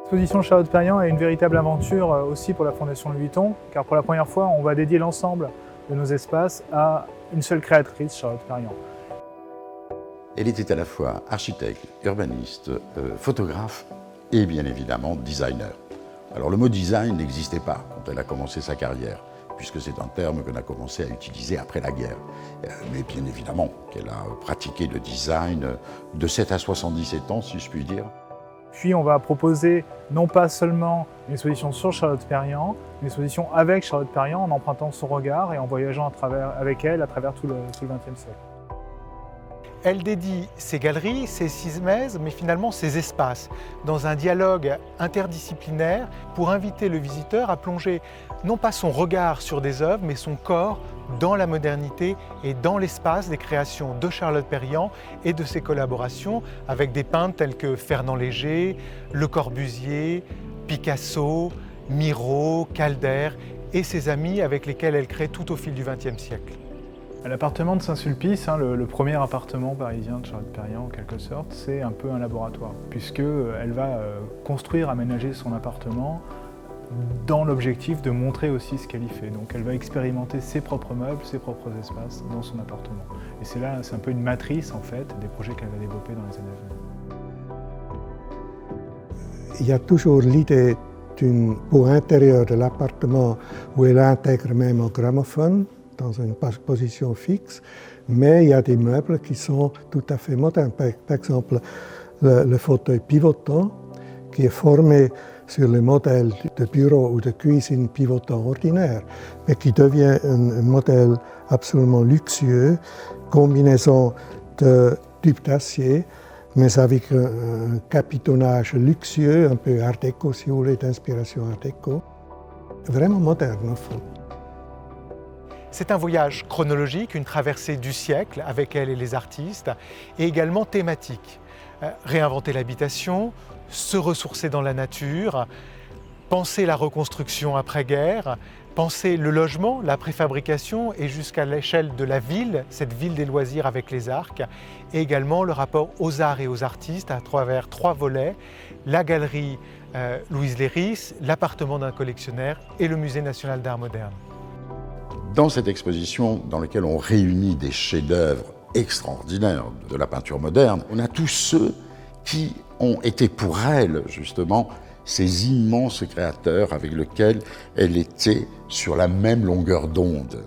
L'exposition Charlotte-Perriand est une véritable aventure aussi pour la Fondation Louis Vuitton, car pour la première fois, on va dédier l'ensemble de nos espaces à une seule créatrice, Charlotte-Perriand. Elle était à la fois architecte, urbaniste, photographe et bien évidemment designer. Alors le mot design n'existait pas quand elle a commencé sa carrière, puisque c'est un terme qu'on a commencé à utiliser après la guerre. Mais bien évidemment qu'elle a pratiqué le design de 7 à 77 ans, si je puis dire. Puis on va proposer non pas seulement une exposition sur Charlotte-Perriand, mais une exposition avec Charlotte-Perriand en empruntant son regard et en voyageant avec elle à travers tout le XXe siècle. Elle dédie ses galeries, ses schizmèses, mais finalement ses espaces, dans un dialogue interdisciplinaire pour inviter le visiteur à plonger non pas son regard sur des œuvres, mais son corps dans la modernité et dans l'espace des créations de Charlotte-Perriand et de ses collaborations avec des peintres tels que Fernand Léger, Le Corbusier, Picasso, Miro, Calder et ses amis avec lesquels elle crée tout au fil du XXe siècle. L'appartement de Saint-Sulpice, le premier appartement parisien de Charlotte-Perriand en quelque sorte, c'est un peu un laboratoire, puisqu'elle va construire, aménager son appartement dans l'objectif de montrer aussi ce qu'elle y fait. Donc elle va expérimenter ses propres meubles, ses propres espaces dans son appartement. Et c'est un peu une matrice en fait des projets qu'elle va développer dans les années à venir. Il y a toujours l'idée pour l'intérieur de l'appartement où elle intègre même un gramophone dans une position fixe, mais il y a des meubles qui sont tout à fait modernes. Par exemple, le fauteuil pivotant qui est formé sur le modèle de bureau ou de cuisine pivotant ordinaire, mais qui devient un modèle absolument luxueux, combinaison de tubes d'acier, mais avec un capitonnage luxueux, un peu art déco si vous voulez, d'inspiration art déco. Vraiment moderne au fond. C'est un voyage chronologique, une traversée du siècle avec elle et les artistes, et également thématique. Réinventer l'habitation, se ressourcer dans la nature, penser la reconstruction après-guerre, penser le logement, la préfabrication et jusqu'à l'échelle de la ville, cette ville des loisirs avec les arcs, et également le rapport aux arts et aux artistes à travers 3 volets, la galerie Louise Léris, l'appartement d'un collectionneur et le musée national d'art moderne. Dans cette exposition dans laquelle on réunit des chefs-d'œuvre extraordinaires de la peinture moderne, on a tous ceux qui ont été pour elle, justement, ces immenses créateurs avec lesquels elle était sur la même longueur d'onde.